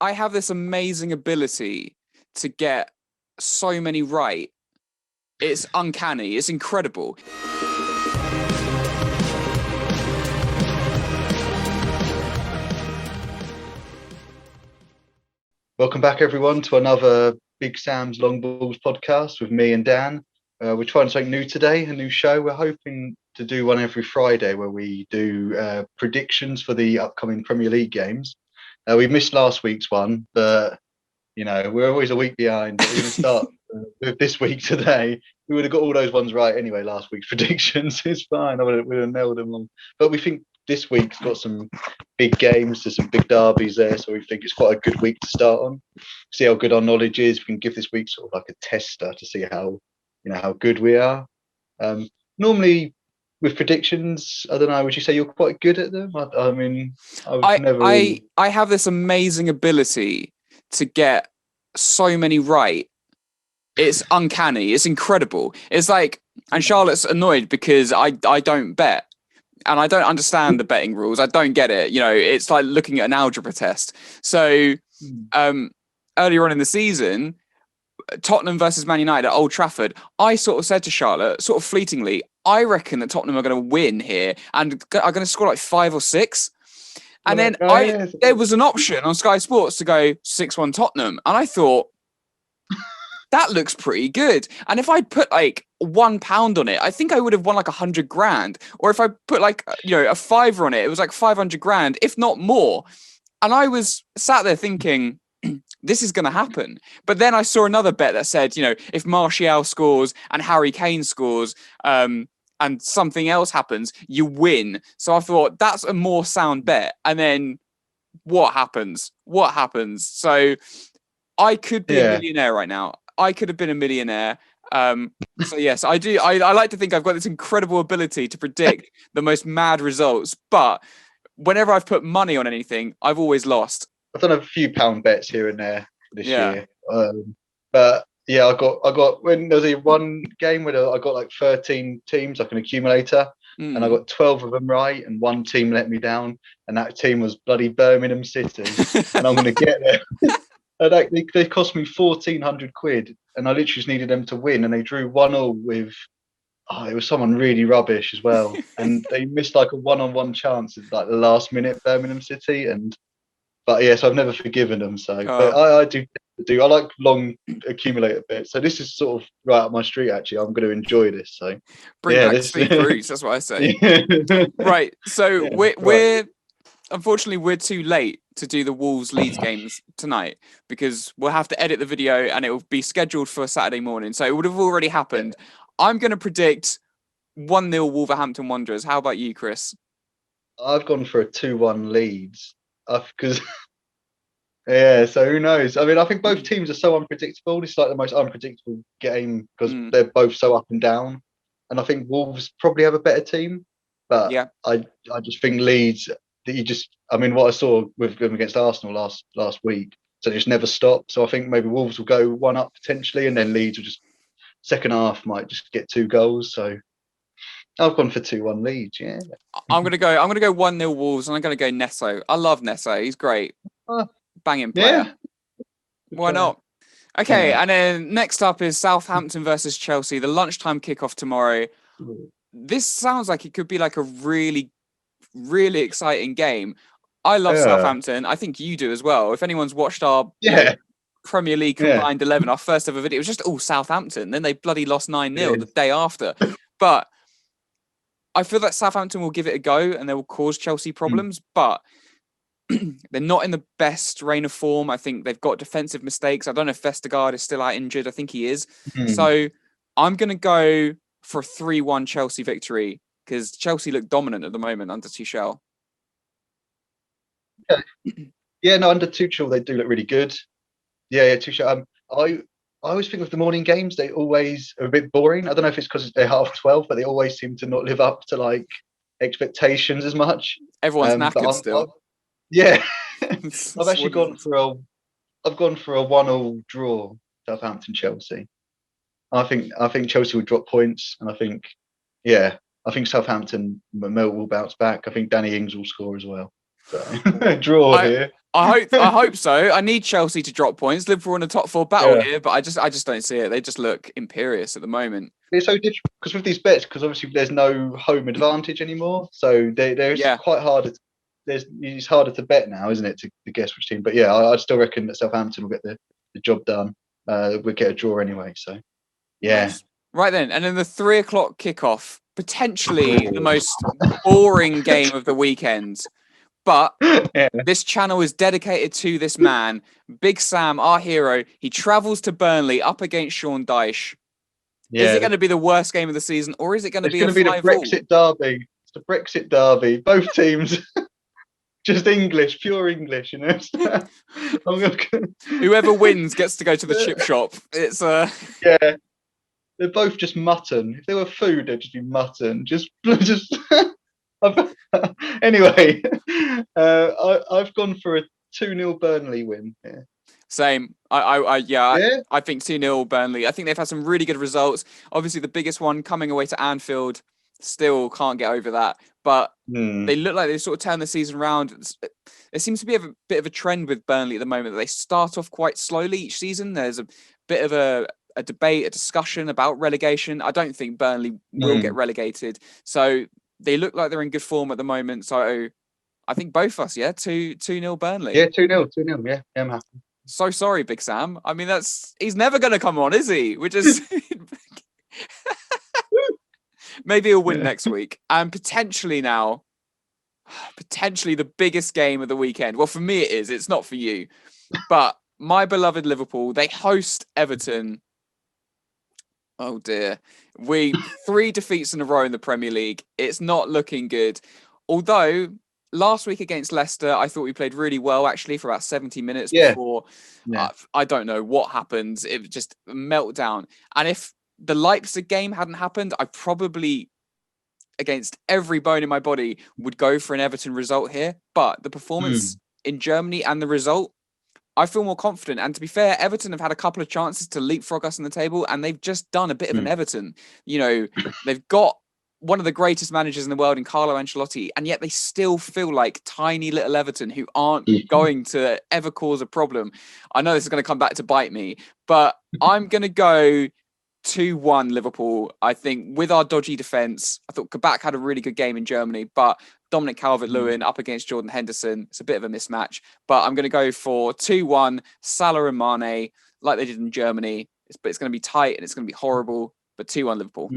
I have this amazing ability to get so many right. It's uncanny. It's incredible. Welcome back, everyone, to another Big Sam's Long Balls podcast with me and Dan. We're trying something new today, a new show. We're hoping to do one every Friday where we do predictions for the upcoming Premier League games. We missed last week's one, but, we're always a week behind. We're going to start with this week today. We would have got all those ones right anyway, last week's predictions. It's fine. We'd have nailed them all. But we think this week's got some big games, there's some big derbies there, so we think it's quite a good week to start on. See how good our knowledge is. We can give this week sort of like a tester to see how good we are. Normally with predictions, I don't know, would you say you're quite good at them? I have this amazing ability to get so many right. It's uncanny. It's incredible. It's like, and Charlotte's annoyed because I don't bet. And I don't understand the betting rules. I don't get it. It's like looking at an algebra test. So earlier on in the season, Tottenham versus Man United at Old Trafford, I sort of said to Charlotte, sort of fleetingly, I reckon that Tottenham are going to win here and are going to score like 5 or 6. And then there was an option on Sky Sports to go 6-1 Tottenham. And I thought, that looks pretty good. And if I put like £1 on it, I think I would have won like 100 grand. Or if I put like, a fiver on it, it was like 500 grand, if not more. And I was sat there thinking, this is going to happen. But then I saw another bet that said, if Martial scores and Harry Kane scores, and something else happens, you win. So I thought that's a more sound bet. And then what happens? So I could be a millionaire right now. I could have been a millionaire. So yes, I do. I like to think I've got this incredible ability to predict the most mad results. But whenever I've put money on anything, I've always lost. I've done a few pound bets here and there this year. But yeah, I got when there was one game where I got like 13 teams, like an accumulator, and I got 12 of them right, and one team let me down, and that team was bloody Birmingham City, and I'm going to get there. They cost me 1,400 quid, and I literally just needed them to win, and they drew 1-1 with. It was someone really rubbish as well, and they missed like a one-on-one chance at like the last minute, Birmingham City, but yes, I've never forgiven them. So, but I do. I like long accumulator bits. So this is sort of right up my street. Actually, I'm going to enjoy this. So bring back Steve Bruce. That's what I say. Right. So we're unfortunately we're too late to do the Wolves Leeds games tonight because we'll have to edit the video and it will be scheduled for Saturday morning. So it would have already happened. I'm going to predict 1-0 Wolverhampton Wanderers. How about you, Chris? I've gone for a 2-1 Leeds because. Yeah, so who knows? I mean, I think both teams are so unpredictable. It's like the most unpredictable game because they're both so up and down. And I think Wolves probably have a better team, but I just think Leeds. What I saw with them against Arsenal last week, so they just never stop. So I think maybe Wolves will go 1-up potentially, and then Leeds will just second half might just get 2 goals. So I've gone for 2-1 Leeds. Yeah, I'm gonna go 1-0 Wolves, and I'm gonna go Neto. I love Neto. He's great. Banging player. Yeah. Why not? Okay, and then next up is Southampton versus Chelsea, the lunchtime kickoff tomorrow. This sounds like it could be like a really, really exciting game. I love Southampton. I think you do as well. If anyone's watched our Premier League combined 11, our first ever video, it was just all Southampton. Then they bloody lost 9-0 the day after. But I feel that Southampton will give it a go and they will cause Chelsea problems, but they're not in the best reign of form. I think they've got defensive mistakes. I don't know if Vestergaard is still out injured. I think he is. So I'm going to go for a 3-1 Chelsea victory because Chelsea look dominant at the moment under Tuchel. Yeah, no, under Tuchel they do look really good. Yeah, Tuchel. I always think with the morning games they always are a bit boring. I don't know if it's because they're 12:30, but they always seem to not live up to like expectations as much. Everyone's knackered still. Yeah, I've actually gone for a 1-1 draw, Southampton Chelsea. I think Chelsea will drop points, and I think Southampton will bounce back. I think Danny Ings will score as well. So, draw here. I hope so. I need Chelsea to drop points. Liverpool in a top four battle Yeah. here, but I just don't see it. They just look imperious at the moment. It's so difficult because with these bets, because obviously there's no home advantage anymore, so there's Yeah. quite harder. It's harder to bet now, isn't it, to guess which team? But yeah, I'd still reckon that Southampton will get the job done. We'll get a draw anyway. So yeah, Nice. Right then, and then the 3 o'clock kickoff, potentially the most boring game of the weekend. But yeah, this channel is dedicated to this man, Big Sam, our hero. He travels to Burnley up against Sean Dyche. Is it going to be the worst game of the season, or is it going to be a 5-all? It's going to be the Brexit derby. It's the Brexit derby. Both teams, just English, pure English. You know. Whoever wins gets to go to the chip shop. It's yeah. They're both just mutton. If they were food, they'd just be mutton. Just. Anyway, I've gone for a 2-0 Burnley win here. Same. I think 2-0 Burnley. I think they've had some really good results. Obviously, the biggest one coming away to Anfield. Still can't get over that. But they look like they've sort of turned the season around. There seems to be a bit of a trend with Burnley at the moment that they start off quite slowly each season. There's a bit of a debate, a discussion about relegation. I don't think Burnley will get relegated. So they look like they're in good form at the moment. So I think both of us, 2-0 Burnley. Yeah, 2-0. Yeah, I'm happy. So sorry, Big Sam. I mean, he's never going to come on, is he? Which is maybe he'll win next week. And potentially the biggest game of the weekend. Well, for me it is. It's not for you. But my beloved Liverpool, they host Everton. Oh dear. 3 defeats in a row in the Premier League. It's not looking good. Although last week against Leicester, I thought we played really well actually for about 70 minutes before. Yeah. I don't know what happened. It was just a meltdown. And if the Leipzig game hadn't happened, I probably, against every bone in my body, would go for an Everton result here. But the performance in Germany and the result, I feel more confident. And to be fair, Everton have had a couple of chances to leapfrog us on the table, and they've just done a bit of an Everton. You know, they've got one of the greatest managers in the world in Carlo Ancelotti, and yet they still feel like tiny little Everton who aren't going to ever cause a problem. I know this is going to come back to bite me, but I'm going to go 2-1 Liverpool. I think with our dodgy defence, I thought Kabak had a really good game in Germany, but Dominic Calvert-Lewin up against Jordan Henderson, it's a bit of a mismatch. But I'm going to go for 2-1 Salah and Mane, like they did in Germany. But it's going to be tight and it's going to be horrible, but 2-1 Liverpool.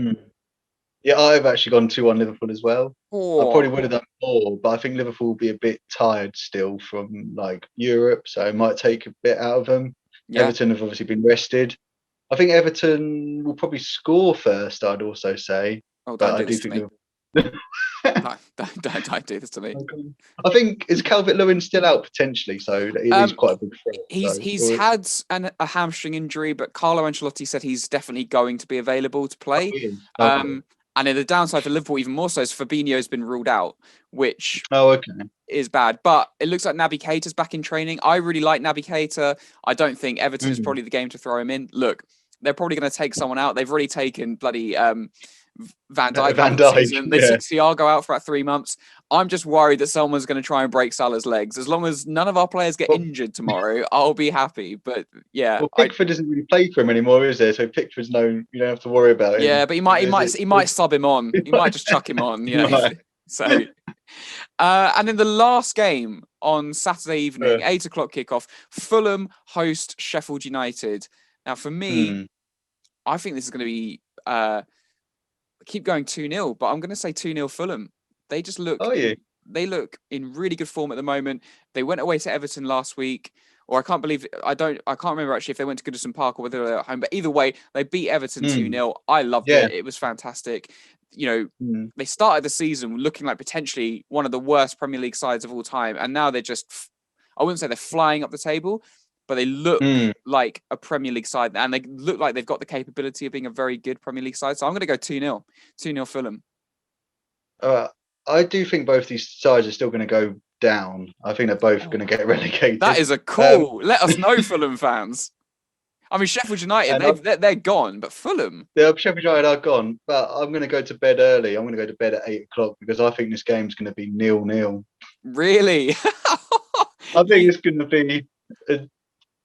Yeah, I've actually gone 2-1 Liverpool as well. Oh. I probably would have done more, but I think Liverpool will be a bit tired still from like Europe, so it might take a bit out of them. Yeah. Everton have obviously been rested. I think Everton will probably score first, I'd also say. Oh, don't do this to me. Don't do this to me. I think, is Calvert-Lewin still out potentially? So it is quite a big threat. He's had a hamstring injury, but Carlo Ancelotti said he's definitely going to be available to play. And in the downside for Liverpool, even more so, is Fabinho's been ruled out, which is bad. But it looks like Naby Keita's back in training. I really like Naby Keita. I don't think Everton is probably the game to throw him in. Look, they're probably going to take someone out. They've already taken bloody Van Dijk. They took Thiago out for about 3 months. I'm just worried that someone's going to try and break Salah's legs. As long as none of our players get injured tomorrow, I'll be happy. But yeah, Pickford doesn't really play for him anymore, is there? So Pickford's you don't have to worry about him. Yeah, but he might sub him on. He might just chuck him on. You know. So, and then the last game on Saturday evening, 8 o'clock kickoff. Fulham host Sheffield United. Now, for me, I think this is going to be. Keep going 2-0, but I'm going to say 2-0 Fulham. They just look. They look in really good form at the moment. They went away to Everton last week, or I can't remember actually if they went to Goodison Park or whether they were at home. But either way, they beat Everton 2-0. I loved it. It was fantastic. You know, they started the season looking like potentially one of the worst Premier League sides of all time, and now they're just. I wouldn't say they're flying up the table, but they look like a Premier League side, and they look like they've got the capability of being a very good Premier League side. So I'm going to go 2-0. 2-0 Fulham. I do think both these sides are still going to go down. I think they're both going to get relegated. That is a call. Let us know, Fulham fans. I mean, Sheffield United, And they're gone, but Fulham. the Sheffield United are gone, but I'm going to go to bed early. I'm going to go to bed at 8 o'clock because I think this game's going to be 0-0. Really? I think it's going to be.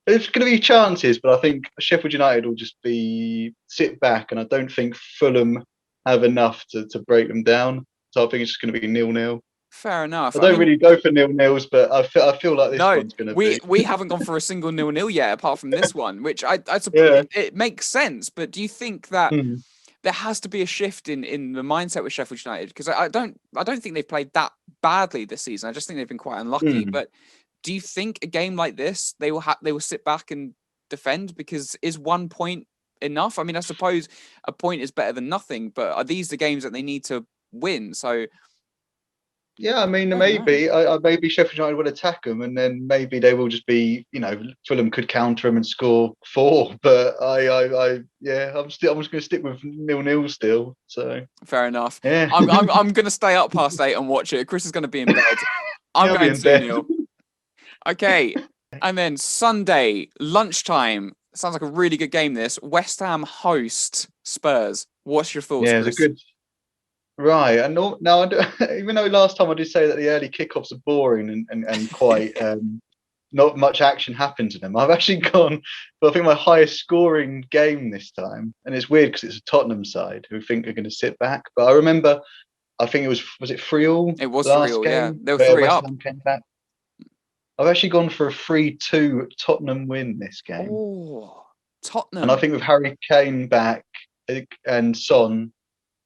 There's going to be chances, but I think Sheffield United will just be sit back, and I don't think Fulham have enough to break them down. So I think it's just going to be 0-0. Fair enough. I don't really go for 0-0s, but I feel like this no, one's going to be. we haven't gone for a single 0-0 yet, apart from this one, which I suppose Yeah. it makes sense. But do you think that Mhm. there has to be a shift in the mindset with Sheffield United? Because I don't think they've played that badly this season. I just think they've been quite unlucky. Mhm. But do you think a game like this they will sit back and defend? Because is 1 point enough? I mean, I suppose a point is better than nothing, but are these the games that they need to win? So Yeah, I mean, I don't know. maybe Sheffield United will attack them, and then maybe they will just be, Fulham could counter them and score 4. But I'm just going to stick with 0-0 still. So Fair enough. yeah, I'm going to stay up past 8 and watch it. Chris is going to be in bed. I'm I'll be going in bed. 2-0. Okay. And then Sunday, lunchtime. Sounds like a really good game, this. West Ham host Spurs. What's your thoughts, Yeah, Chris? it's a good. Right, and now even though last time I did say that the early kickoffs are boring and quite not much action happens in them, I've actually gone for I think my highest scoring game this time, and it's weird because it's a Tottenham side who think they're going to sit back. But I remember, I think it was it 3-3 It was last 3-3, game yeah. They were where 3 West up. Ham came back. I've actually gone for a 3-2 Tottenham win this game, Oh, Tottenham. and I think with Harry Kane back and Son.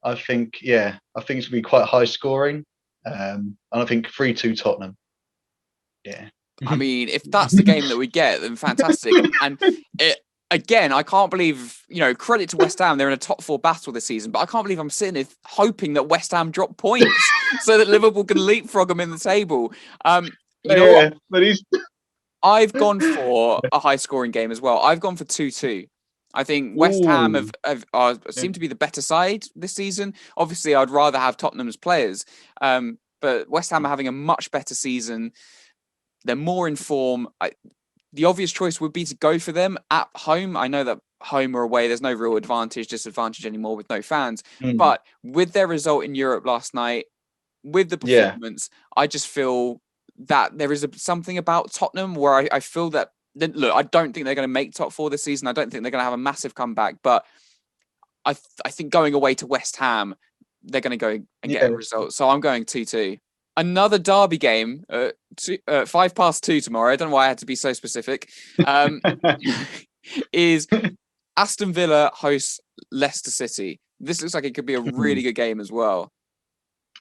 I think it's going to be quite high scoring. And I think 3-2 Tottenham. Yeah. I mean, if that's the game that we get, then fantastic. And again, I can't believe, credit to West Ham, they're in a top 4 battle this season, but I can't believe I'm sitting here hoping that West Ham drop points so that Liverpool can leapfrog them in the table. What? But he's. I've gone for a high scoring game as well. I've gone for 2-2. I think West Ham seem to be the better side this season. Obviously, I'd rather have Tottenham's players, but West Ham are having a much better season. They're more in form. The obvious choice would be to go for them at home. I know that home or away, there's no real disadvantage anymore with no fans. But with their result in Europe last night, with the performance, I just feel that there is something about Tottenham where I feel that. Look, I don't think they're going to make top 4 this season. I don't think they're going to have a massive comeback, but I think going away to West Ham, they're going to go and get a result. So I'm going 2-2. Another derby game, 2:05 tomorrow. I don't know why I had to be so specific. Is Aston Villa hosts Leicester City. This looks like it could be a really good game as well.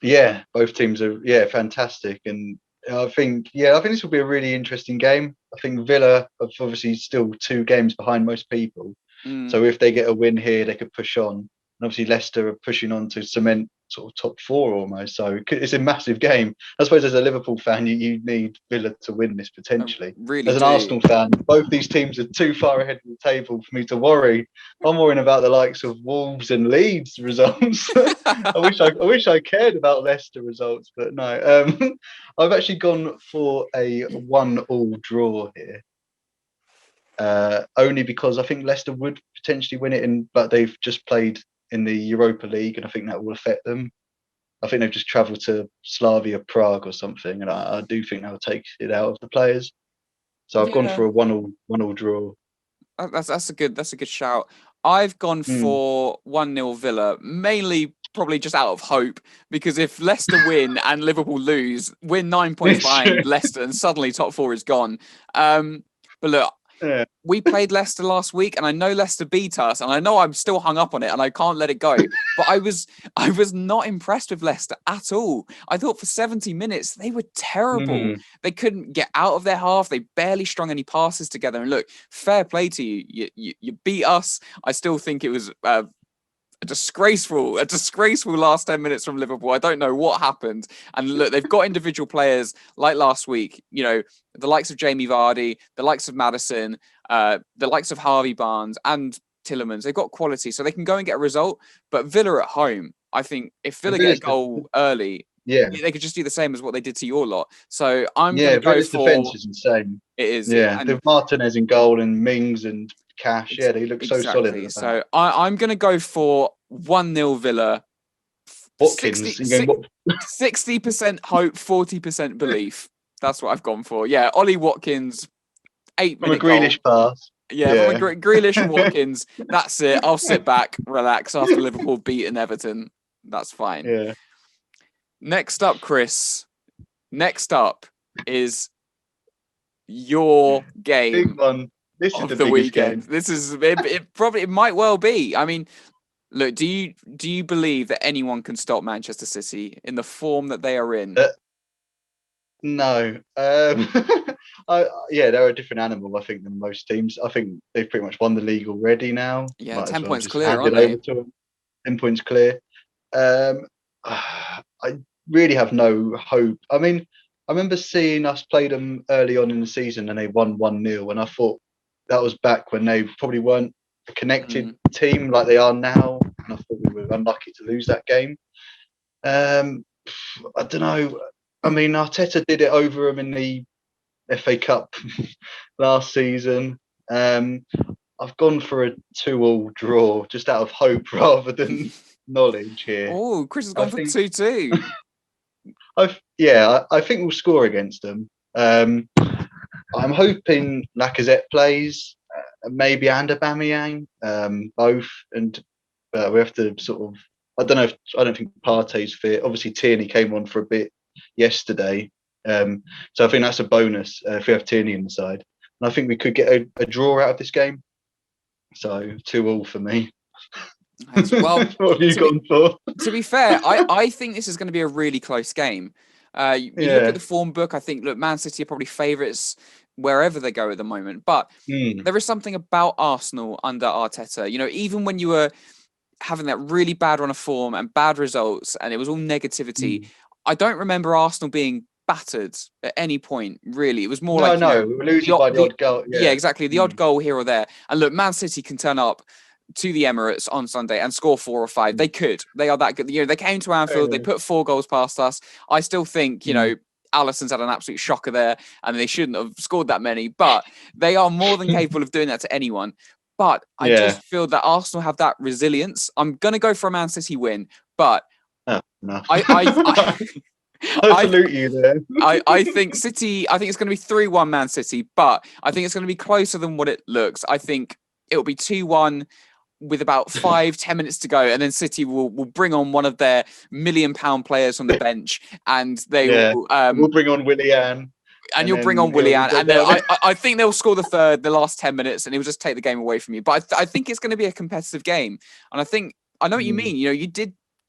Yeah, both teams are fantastic, and I think this will be a really interesting game. I think Villa are obviously still 2 games behind most people. So if they get a win here, they could push on. And obviously Leicester are pushing on to cement sort of top 4 almost. So it's a massive game. I suppose as a Liverpool fan, you need Villa to win this potentially. As an Arsenal fan, both these teams are too far ahead of the table for me to worry. I'm worrying about the likes of Wolves and Leeds results. I wish I cared about Leicester results, but no. I've actually gone for a 1-1 draw here. Only because I think Leicester would potentially win it, but they've just played in the Europa League, and I think that will affect them. I think they've just travelled to Slavia Prague or something, and I do think that will take it out of the players. So I've gone for a 1-1 draw. That's a good shout. I've gone for 1-0 Villa, mainly probably just out of hope, because if Leicester win and Liverpool lose, we're 9 points behind Leicester, and suddenly top 4 is gone. But look. Yeah. We played Leicester last week, and I know Leicester beat us, and I know I'm still hung up on it, and I can't let it go. But I was not impressed with Leicester at all. I thought for 70 minutes they were terrible. They couldn't get out of their half. They barely strung any passes together. And look, fair play to you. You beat us. I still think it was a disgraceful last 10 minutes from Liverpool. I don't know what happened. And look, they've got individual players like last week, the likes of Jamie Vardy, the likes of Maddison, the likes of Harvey Barnes and Tielemans. They've got quality, so they can go and get a result. But Villa at home, I think if Villa get a goal early, they could just do the same as what they did to your lot. So I'm going to go for... defence is insane. It is. Yeah, with Martinez in goal and Mings and Cash. Yeah, they look so solid. Exactly. So I'm going to go for 1-0 Villa. Watkins, 60% hope, 40% belief. That's what I've gone for. Yeah, Ollie Watkins, 8-minute from a Grealish goal. pass. Yeah, from a Grealish and Watkins. That's it. I'll sit back, relax after Liverpool beating Everton. That's fine. Yeah. Next up, Chris. Next up is your game. Big one. This is the weekend. game. This is it might well be. I mean, look, do you believe that anyone can stop Manchester City in the form that they are in? No. They're a different animal, I think, than most teams. I think they've pretty much won the league already now. Yeah, Might 10 well points just clear, hand aren't it they? over to them. 10 points clear. I really have no hope. I mean, I remember seeing us play them early on in the season and they won 1-0, and I thought that was back when they probably weren't a connected team like they are now, and I thought we were unlucky to lose that game. I don't know. I mean, Arteta did it over them in the FA Cup last season. I've gone for a 2-2 draw just out of hope rather than knowledge here. Oh, Chris has gone for 2-2. I think we'll score against them. I'm hoping Lacazette plays, maybe and Aubameyang, both, and we have to sort of. I don't think Partey's fit. Obviously, Tierney came on for a bit yesterday, so I think that's a bonus if we have Tierney in the side. And I think we could get a draw out of this game. So 2-2 for me. Well, what have you gone for? To be fair, I think this is going to be a really close game. You look at the form book. I think Man City are probably favourites wherever they go at the moment. But there is something about Arsenal under Arteta. You know, even when you were having that really bad run of form and bad results, and it was all negativity, I don't remember Arsenal being battered at any point. Really, it was more we were losing by the odd goal. Yeah, exactly, the odd goal here or there. And look, Man City can turn up to the Emirates on Sunday and score 4 or 5. They could. They are that good. You know, they came to Anfield. They put 4 goals past us. I still think, you know, Alisson's had an absolute shocker there, and they shouldn't have scored that many. But they are more than capable of doing that to anyone. But I just feel that Arsenal have that resilience. I'm going to go for a Man City win, but no. I salute you there. I think City. I think it's going to be 3-1 Man City, but I think it's going to be closer than what it looks. I think it'll be 2-1 with about 5-10 minutes to go, and then City will bring on one of their £1 million players on the bench, and they will. We'll bring on Willian. And you'll bring on Willian, and I think they'll score the last 10 minutes, and he'll just take the game away from you. But I think it's going to be a competitive game, and I know what you mean. You know, you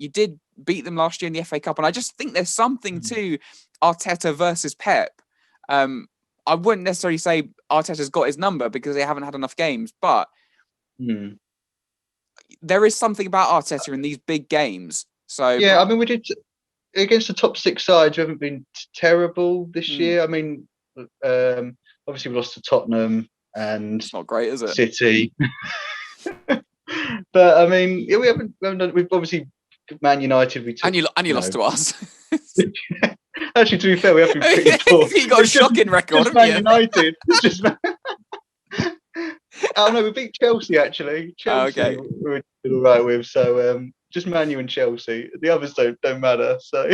did beat them last year in the FA Cup, and I just think there's something to Arteta versus Pep. I wouldn't necessarily say Arteta's got his number because they haven't had enough games, but there is something about Arteta in these big games. So I mean, we did against the top 6 sides. We haven't been terrible this year. I mean, obviously we lost to Tottenham and it's not great, is it? City. But I mean, we haven't done. We've obviously Man United. We took, and you lost to us. Actually, to be fair, we have been pretty poor. You got a shocking record, just Man United. Oh no, we beat Chelsea actually. Chelsea we were all right with. So just Man U and Chelsea. The others don't matter. So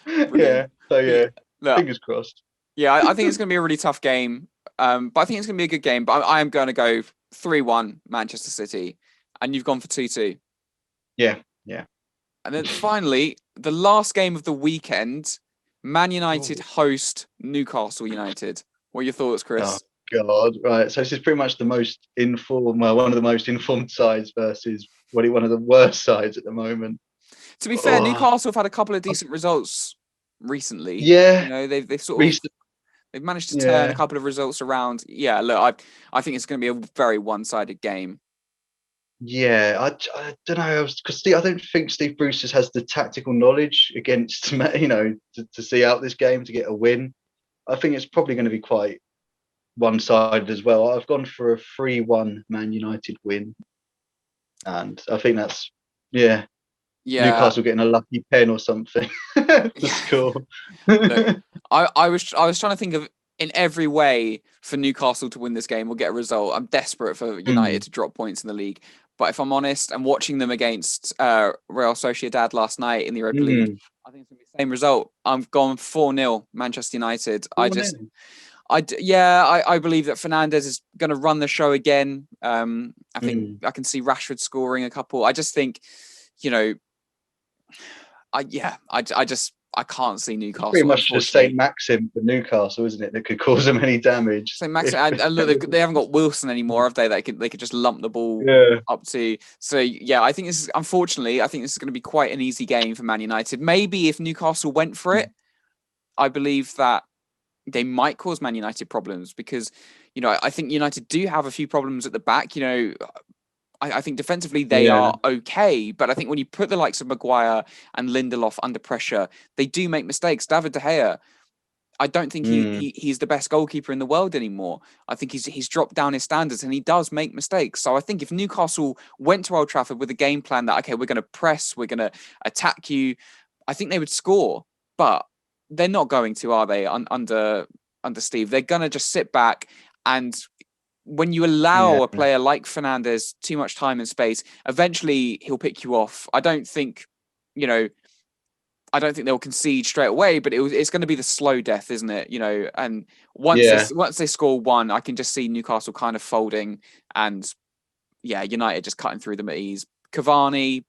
Look, fingers crossed. Yeah, I think it's going to be a really tough game. But I think it's going to be a good game. But I am going to go 3-1 Manchester City, and you've gone for 2-2. Yeah. And then finally, the last game of the weekend, Man United host Newcastle United. What are your thoughts, Chris? Oh God! Right, so this is pretty much the most informed, one of the most informed sides versus one of the worst sides at the moment. To be fair, Newcastle have had a couple of decent results recently. Yeah, you know they've sort of they've managed to turn a couple of results around. Yeah, look, I think it's going to be a very one-sided game. Yeah, I don't know, because I don't think Steve Bruce has the tactical knowledge against, to see out this game to get a win. I think it's probably going to be quite one-sided as well. I've gone for a 3-1 Man United win, and I think that's Newcastle getting a lucky pen or something to score. Look, I was trying to think of in every way for Newcastle to win this game or get a result. I'm desperate for United to drop points in the league. But if I'm honest, and watching them against Real Sociedad last night in the Europa League, I think it's going to be the same result. I've gone 4-0 Manchester United. I believe that Fernandes is going to run the show again. I think I can see Rashford scoring a couple. I just think, I can't see Newcastle. Pretty much just St. Maxim for Newcastle, isn't it? That could cause them any damage. St. Maxim, and look, they haven't got Wilson anymore, have they? They could just lump the ball up to. So yeah, I think this is unfortunately. I think this is going to be quite an easy game for Man United. Maybe if Newcastle went for it, I believe that they might cause Man United problems because I think United do have a few problems at the back. I think defensively they are okay, but I think when you put the likes of Maguire and Lindelof under pressure, they do make mistakes. David De Gea, I don't think he's the best goalkeeper in the world anymore. I think he's dropped down his standards and he does make mistakes. So I think if Newcastle went to Old Trafford with a game plan that, okay, we're going to press, we're going to attack you, I think they would score, but they're not going to, are they, under Steve? They're going to just sit back, and when you allow a player like Fernandes too much time and space, eventually he'll pick you off. I don't think they'll concede straight away, but it's going to be the slow death, isn't it? And once they score one, I can just see Newcastle kind of folding, and United just cutting through them at ease. Cavani,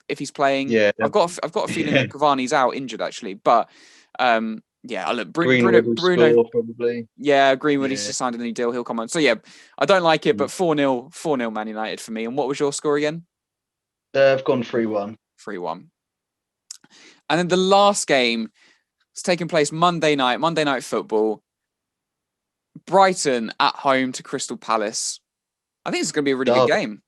if he's playing, I've got a feeling that Cavani's out injured actually, but look, Bruno probably. Yeah, Greenwood. He's just signed a new deal. He'll come on. So I don't like it, but 4-0 Man United for me. And what was your score again? I've gone 3-1. 3-1. And then the last game is taking place Monday night football. Brighton at home to Crystal Palace. I think it's going to be a really good game.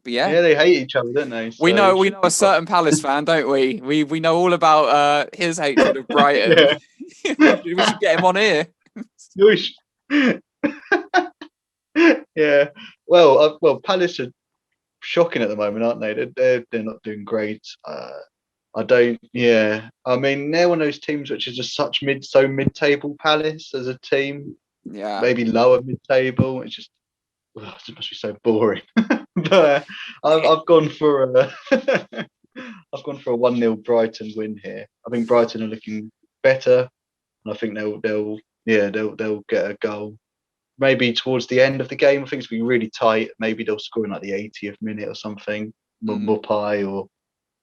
Yeah, they hate each other, don't they? So we know a certain Palace fan, don't we? We know all about his hatred of Brighton. We should get him on here. Yeah. Well, Palace are shocking at the moment, aren't they? They're not doing great. I mean, they're one of those teams which is just so mid-table. Palace as a team, maybe lower mid-table. It's just it must be so boring. But I've gone for a 1-0 Brighton win here. I think Brighton are looking better, and I think they'll get a goal. Maybe towards the end of the game, I think it's going to be really tight. Maybe they'll score in like the 80th minute or something. Mopai or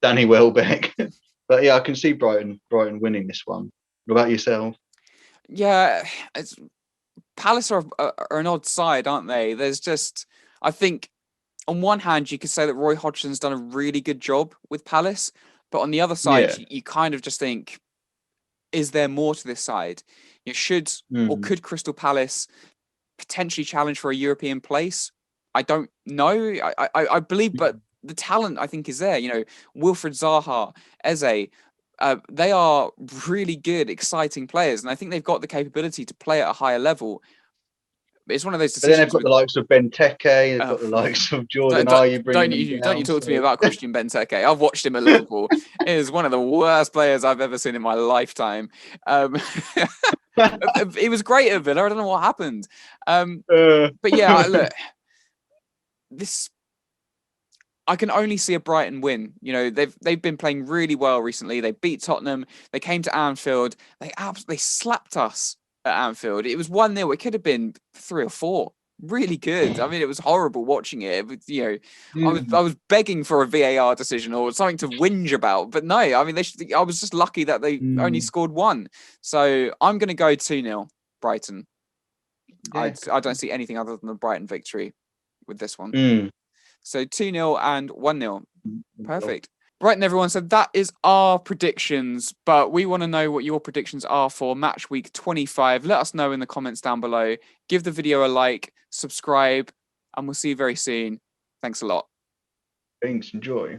Danny Welbeck. But I can see Brighton winning this one. What about yourself? Yeah, Palace are an odd side, aren't they? I think on one hand you could say that Roy Hodgson's done a really good job with Palace, but on the other side you kind of just think, is there more to this side? Or could Crystal Palace potentially challenge for a European place? I don't know. I believe, but the talent I think is there. Wilfred Zaha, Eze, they are really good, exciting players, and I think they've got the capability to play at a higher level. But it's one of those decisions. But then they've got the likes of Benteke, they've got the likes of Jordan. Don't you talk to me about Christian Benteke? I've watched him at Liverpool. It is one of the worst players I've ever seen in my lifetime. He was great at Villa. I don't know what happened. But look, I can only see a Brighton win. They've been playing really well recently. They beat Tottenham. They came to Anfield. They slapped us at Anfield. It was 1-0. It could have been 3 or 4. Really good. I mean, it was horrible watching it. I was begging for a VAR decision or something to whinge about, but no. I mean, I was just lucky that they only scored 1. So I'm going to go 2-0 Brighton. I don't see anything other than the Brighton victory with this one. So 2-0 and 1-0. Perfect. Right, and everyone, so that is our predictions, but we want to know what your predictions are for match week 25. Let us know in the comments down below. Give the video a like, subscribe, and we'll see you very soon. Thanks a lot. Thanks, enjoy.